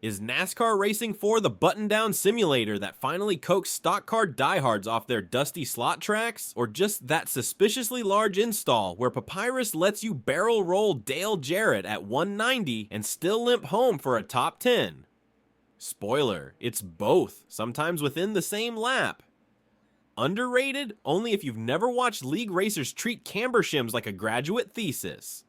Is NASCAR Racing 4 the button-down simulator that finally coaxed stock car diehards off their dusty slot tracks? Or just that suspiciously large install where Papyrus lets you barrel roll Dale Jarrett at 190 and still limp home for a top 10? Spoiler, it's both, sometimes within the same lap. Underrated? Only if you've never watched league racers treat camber shims like a graduate thesis.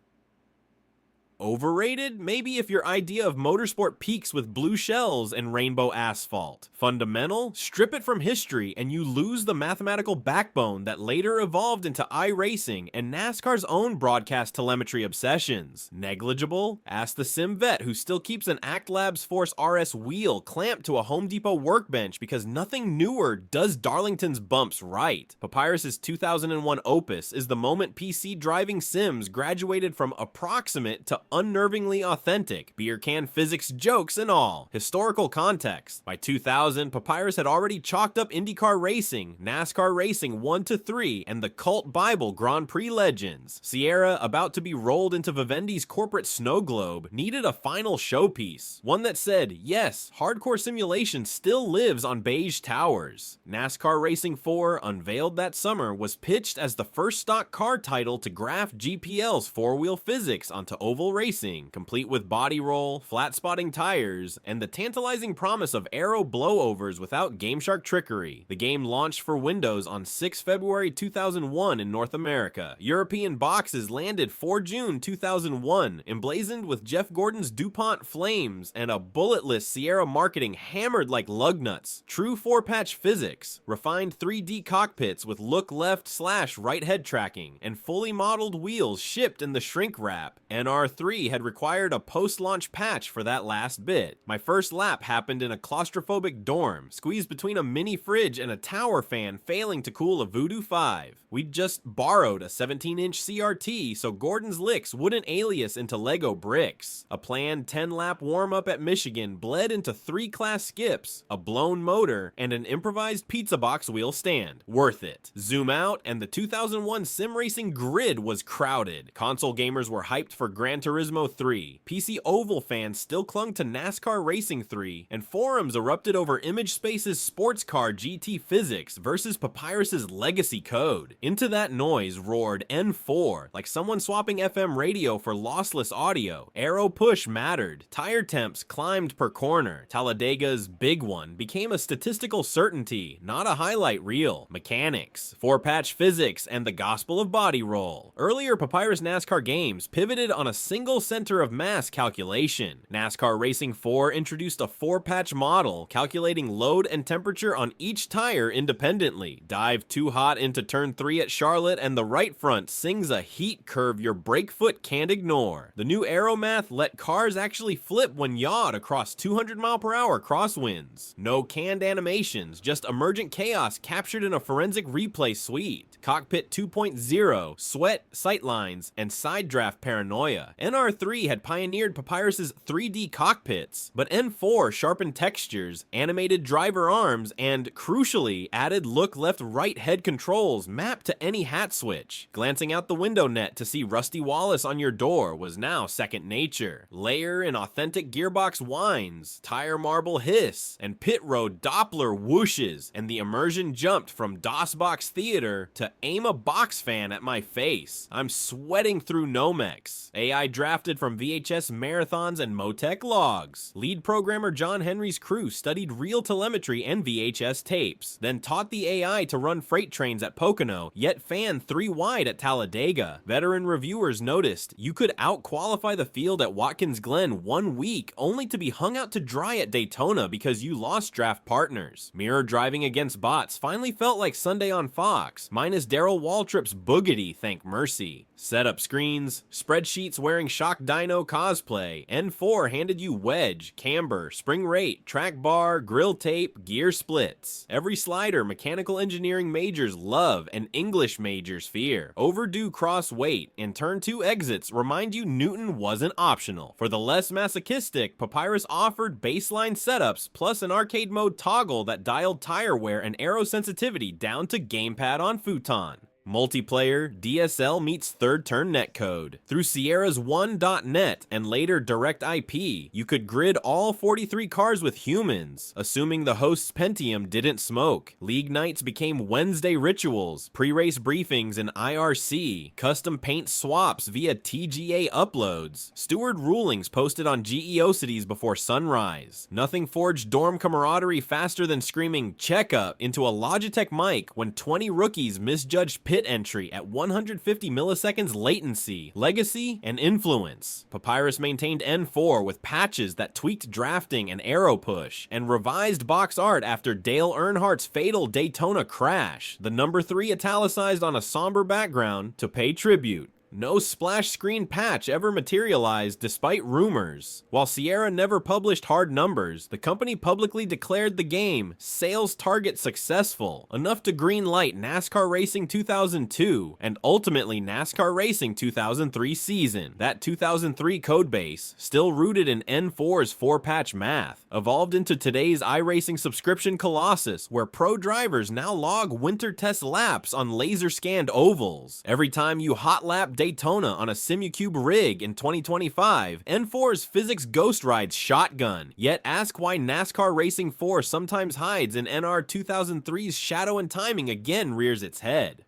Overrated? Maybe if your idea of motorsport peaks with blue shells and rainbow asphalt. Fundamental? Strip it from history and you lose the mathematical backbone that later evolved into iRacing and NASCAR's own broadcast telemetry obsessions. Negligible? Ask the sim vet who still keeps an Act Labs Force RS wheel clamped to a Home Depot workbench because nothing newer does Darlington's bumps right. Papyrus's 2001 opus is the moment PC driving sims graduated from approximate to unnervingly authentic, beer can physics jokes and all. Historical context. By 2000, Papyrus had already chalked up IndyCar Racing, NASCAR Racing 1 to 3, and the cult Bible Grand Prix Legends. Sierra, about to be rolled into Vivendi's corporate snow globe, needed a final showpiece. One that said, yes, hardcore simulation still lives on beige towers. NASCAR Racing 4, unveiled that summer, was pitched as the first stock car title to graph GPL's four-wheel physics onto oval racing, complete with body roll, flat spotting tires, and the tantalizing promise of aero blowovers without GameShark trickery. The game launched for Windows on 6 February 2001 in North America. European boxes landed 4 June 2001, emblazoned with Jeff Gordon's DuPont flames and a bulletless Sierra marketing hammered like lug nuts. True 4-patch physics, refined 3D cockpits with look left / right head tracking, and fully modeled wheels shipped in the shrink wrap. NR3 had required a post-launch patch for that last bit. My first lap happened in a claustrophobic dorm, squeezed between a mini fridge and a tower fan failing to cool a Voodoo 5. We'd just borrowed a 17-inch CRT so Gordon's licks wouldn't alias into Lego bricks. A planned 10-lap warm-up at Michigan bled into 3 class skips, a blown motor, and an improvised pizza box wheel stand. Worth it. Zoom out, and the 2001 sim racing grid was crowded. Console gamers were hyped for Gran Turismo 3, PC Oval fans still clung to NASCAR Racing 3, and forums erupted over ImageSpace's sports car GT physics versus Papyrus's legacy code. Into that noise roared N4, like someone swapping FM radio for lossless audio. Aero push mattered, tire temps climbed per corner. Talladega's big one became a statistical certainty, not a highlight reel. Mechanics, 4-patch physics, and the gospel of body roll. Earlier Papyrus NASCAR games pivoted on a single center of mass calculation. NASCAR Racing 4 introduced a 4-patch model, calculating load and temperature on each tire independently. Dive too hot into turn 3 at Charlotte and the right front sings a heat curve your brake foot can't ignore. The new aeromath let cars actually flip when yawed across 200-mile-per-hour crosswinds. No canned animations, just emergent chaos captured in a forensic replay suite. Cockpit 2.0, sweat, sightlines, and side draft paranoia. NR3 had pioneered Papyrus's 3D cockpits, but N4 sharpened textures, animated driver arms, and, crucially, added look left-right head controls mapped to any hat switch. Glancing out the window net to see Rusty Wallace on your door was now second nature. Layer in authentic gearbox whines, tire marble hiss, and pit road Doppler whooshes, and the Immersion jumped from DOSBox theater to aim a box fan at my face. I'm sweating through Nomex. AI drafted from VHS marathons and Motec logs. Lead programmer John Henry's crew studied real telemetry and VHS tapes, then taught the AI to run freight trains at Pocono, yet fan 3 wide at Talladega. Veteran reviewers noticed you could out-qualify the field at Watkins Glen 1 week, only to be hung out to dry at Daytona because you lost draft partners. Mirror driving against bots finally felt like Sunday on Fox, minus Darrell Waltrip's boogity, thank mercy. Setup screens, spreadsheets wearing Shock Dino cosplay, N4 handed you wedge, camber, spring rate, track bar, grill tape, gear splits. Every slider mechanical engineering majors love and English majors fear. Overdue cross weight and turn 2 exits remind you Newton wasn't optional. For the less masochistic, Papyrus offered baseline setups plus an arcade mode toggle that dialed tire wear and aero sensitivity down to gamepad on futon. Multiplayer, DSL meets third-turn netcode. Through Sierra's 1.net and later Direct IP, you could grid all 43 cars with humans, assuming the host's Pentium didn't smoke. League nights became Wednesday rituals, pre-race briefings in IRC, custom paint swaps via TGA uploads, steward rulings posted on GeoCities before sunrise. Nothing forged dorm camaraderie faster than screaming "check up" into a Logitech mic when 20 rookies misjudged pit entry at 150 milliseconds latency, legacy, and influence. Papyrus maintained N4 with patches that tweaked drafting and aero push, and revised box art after Dale Earnhardt's fatal Daytona crash, the number 3 italicized on a somber background to pay tribute. No splash screen patch ever materialized despite rumors. While Sierra never published hard numbers, the company publicly declared the game sales target successful, enough to greenlight NASCAR Racing 2002 and ultimately NASCAR Racing 2003 season. That 2003 codebase, still rooted in N4's 4-patch math, evolved into today's iRacing subscription colossus where pro drivers now log winter test laps on laser-scanned ovals. Every time you hot lap Daytona on a Simucube rig in 2025, N4's physics ghost rides shotgun. Yet ask why NASCAR Racing 4 sometimes hides and NR 2003's shadow and timing again rears its head.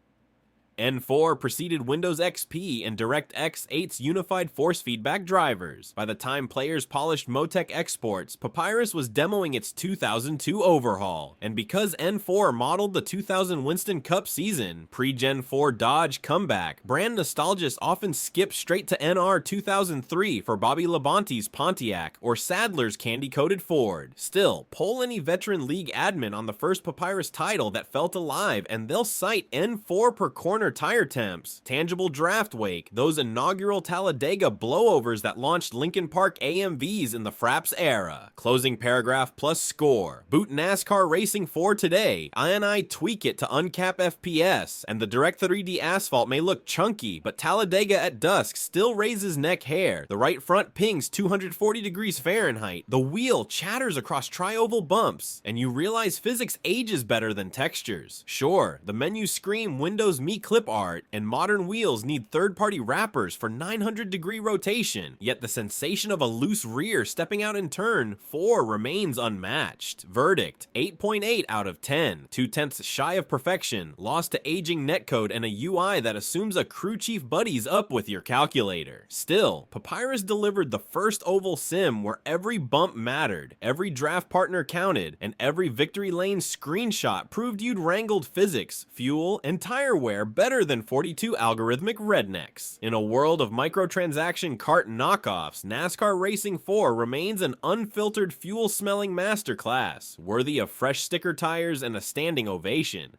N4 preceded Windows XP and DirectX 8's unified force feedback drivers. By the time players polished Motec exports, Papyrus was demoing its 2002 overhaul. And because N4 modeled the 2000 Winston Cup season, pre-Gen 4 Dodge comeback, brand nostalgists often skip straight to NR 2003 for Bobby Labonte's Pontiac or Sadler's candy-coated Ford. Still, poll any veteran league admin on the first Papyrus title that felt alive and they'll cite N4 per corner tire temps, tangible draft wake, those inaugural Talladega blowovers that launched Lincoln Park AMVs in the Fraps era. Closing paragraph plus score. Boot NASCAR Racing 4 today, I tweak it to uncap FPS, and the Direct 3D asphalt may look chunky, but Talladega at dusk still raises neck hair, the right front pings 240 degrees Fahrenheit, the wheel chatters across tri-oval bumps, and you realize physics ages better than textures. Sure, the menus scream Windows Me clip art, and modern wheels need third-party wrappers for 900-degree rotation, yet the sensation of a loose rear stepping out in turn 4 remains unmatched. Verdict, 8.8 out of 10, 2/10 shy of perfection, lost to aging netcode and a UI that assumes a crew chief buddies up with your calculator. Still, Papyrus delivered the first oval sim where every bump mattered, every draft partner counted, and every victory lane screenshot proved you'd wrangled physics, fuel, and tire wear better than 42 algorithmic rednecks. In a world of microtransaction cart knockoffs, NASCAR Racing 4 remains an unfiltered fuel-smelling masterclass, worthy of fresh sticker tires and a standing ovation.